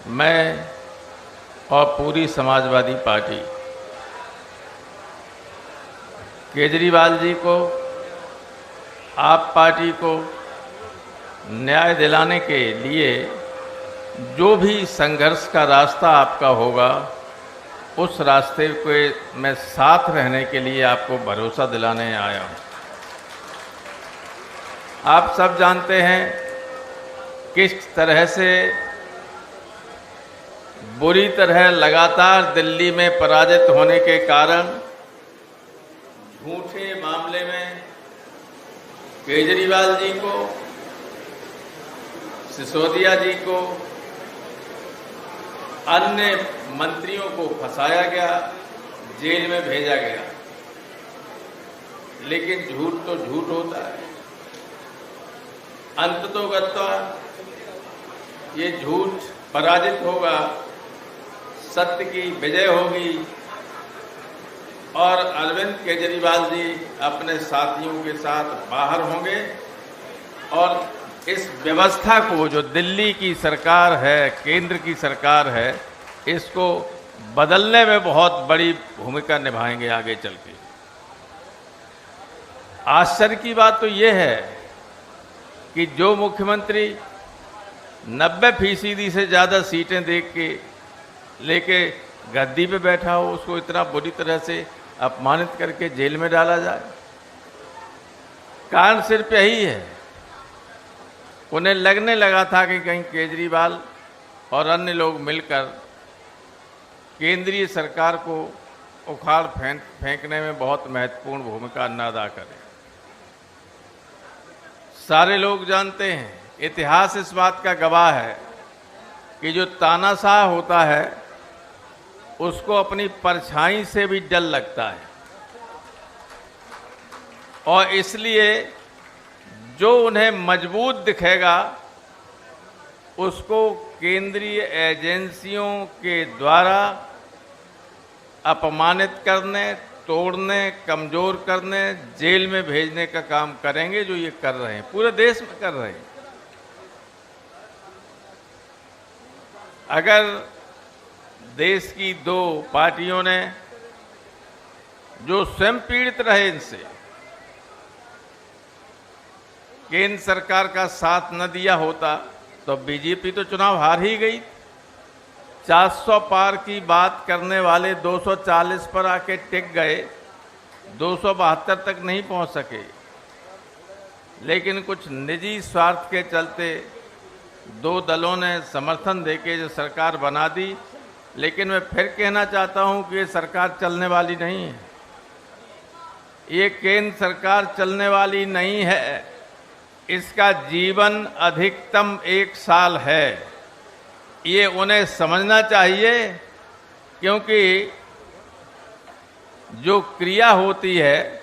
मैं और पूरी समाजवादी पार्टी केजरीवाल जी को, आप पार्टी को न्याय दिलाने के लिए जो भी संघर्ष का रास्ता आपका होगा, उस रास्ते के में साथ रहने के लिए आपको भरोसा दिलाने आया हूँ। आप सब जानते हैं किस तरह से बुरी तरह लगातार दिल्ली में पराजित होने के कारण झूठे मामले में केजरीवाल जी को, सिसोदिया जी को, अन्य मंत्रियों को फंसाया गया, जेल में भेजा गया। लेकिन झूठ तो झूठ होता है, अंततोगत्वा ये झूठ पराजित होगा, सत्य की विजय होगी और अरविंद केजरीवाल जी अपने साथियों के साथ बाहर होंगे और इस व्यवस्था को, जो दिल्ली की सरकार है, केंद्र की सरकार है, इसको बदलने में बहुत बड़ी भूमिका निभाएंगे आगे चल के। आश्चर्य की बात तो ये है कि जो मुख्यमंत्री 90% से ज़्यादा सीटें देख के लेके गद्दी पे बैठा हो, उसको इतना बुरी तरह से अपमानित करके जेल में डाला जाए। कारण सिर्फ यही है, उन्हें लगने लगा था कि कहीं केजरीवाल और अन्य लोग मिलकर केंद्रीय सरकार को उखाड़ फेंकने में बहुत महत्वपूर्ण भूमिका न अदा करें। सारे लोग जानते हैं, इतिहास इस बात का गवाह है कि जो तानाशाह होता है उसको अपनी परछाई से भी डर लगता है और इसलिए जो उन्हें मजबूत दिखेगा उसको केंद्रीय एजेंसियों के द्वारा अपमानित करने, तोड़ने, कमजोर करने, जेल में भेजने का काम करेंगे, जो ये कर रहे हैं, पूरे देश में कर रहे हैं। अगर देश की दो पार्टियों ने, जो स्वयं पीड़ित रहे इनसे, केंद्र सरकार का साथ न दिया होता तो बीजेपी तो चुनाव हार ही गई। 400 पार की बात करने वाले 240 पर आके टिक गए, 272 तक नहीं पहुंच सके। लेकिन कुछ निजी स्वार्थ के चलते दो दलों ने समर्थन देके जो सरकार बना दी। लेकिन मैं फिर कहना चाहता हूं कि ये सरकार चलने वाली नहीं है, ये केंद्र सरकार चलने वाली नहीं है। इसका जीवन अधिकतम 1 साल है, ये उन्हें समझना चाहिए, क्योंकि जो क्रिया होती है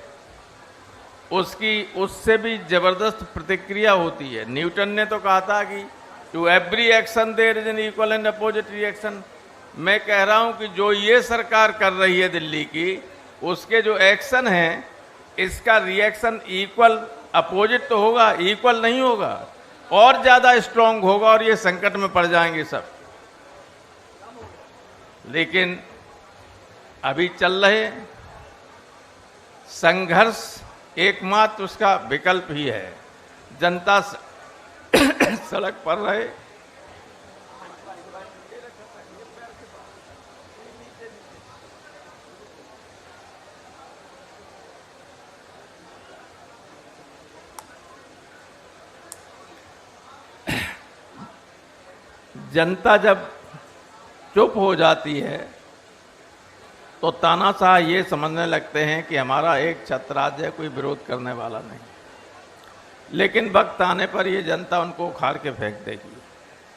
उससे भी जबरदस्त प्रतिक्रिया होती है। न्यूटन ने तो कहा था कि to every action there is an equal and opposite reaction. मैं कह रहा हूं कि जो ये सरकार कर रही है दिल्ली की, उसके जो एक्शन हैं, इसका रिएक्शन इक्वल अपोजिट तो होगा, इक्वल नहीं होगा, और ज्यादा स्ट्रांग होगा और ये संकट में पड़ जाएंगे सब। लेकिन अभी चल रहे संघर्ष एकमात्र उसका विकल्प ही है। जनता सड़क पर रहे, जनता जब चुप हो जाती है तो तानाशाह ये समझने लगते हैं कि हमारा एक छत्रराज है, कोई विरोध करने वाला नहीं। लेकिन वक्त आने पर ये जनता उनको उखाड़ के फेंक देगी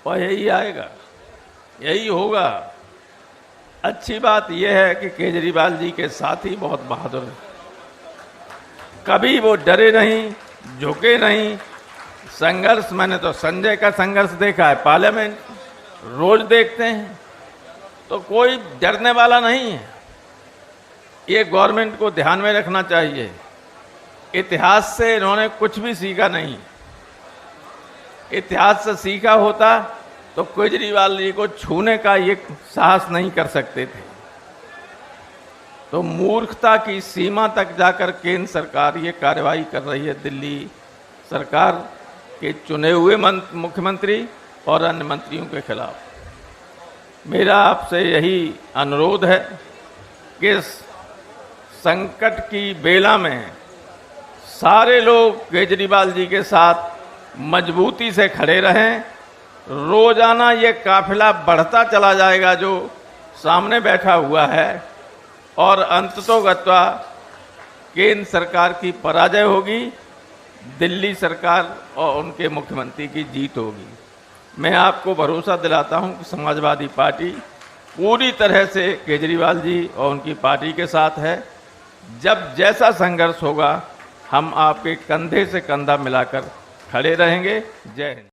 और यही आएगा, यही होगा। अच्छी बात यह है कि केजरीवाल जी के साथी बहुत बहादुर हैं, कभी वो डरे नहीं, झुके नहीं। संघर्ष, मैंने तो संजय का संघर्ष देखा है, पार्लियामेंट रोज देखते हैं, तो कोई डरने वाला नहीं है। ये गवर्नमेंट को ध्यान में रखना चाहिए। इतिहास से इन्होंने कुछ भी सीखा नहीं। इतिहास से सीखा होता तो केजरीवाल जी को छूने का ये साहस नहीं कर सकते थे। तो मूर्खता की सीमा तक जाकर केंद्र सरकार ये कार्रवाई कर रही है दिल्ली सरकार के चुने हुए मुख्यमंत्री और अन्य मंत्रियों के खिलाफ। मेरा आपसे यही अनुरोध है कि इस संकट की बेला में सारे लोग केजरीवाल जी के साथ मजबूती से खड़े रहें। रोजाना ये काफिला बढ़ता चला जाएगा जो सामने बैठा हुआ है, और अंततोगत्वा केंद्र सरकार की पराजय होगी, दिल्ली सरकार और उनके मुख्यमंत्री की जीत होगी। मैं आपको भरोसा दिलाता हूं कि समाजवादी पार्टी पूरी तरह से केजरीवाल जी और उनकी पार्टी के साथ है। जब जैसा संघर्ष होगा हम आपके कंधे से कंधा मिलाकर खड़े रहेंगे। जय हिंद।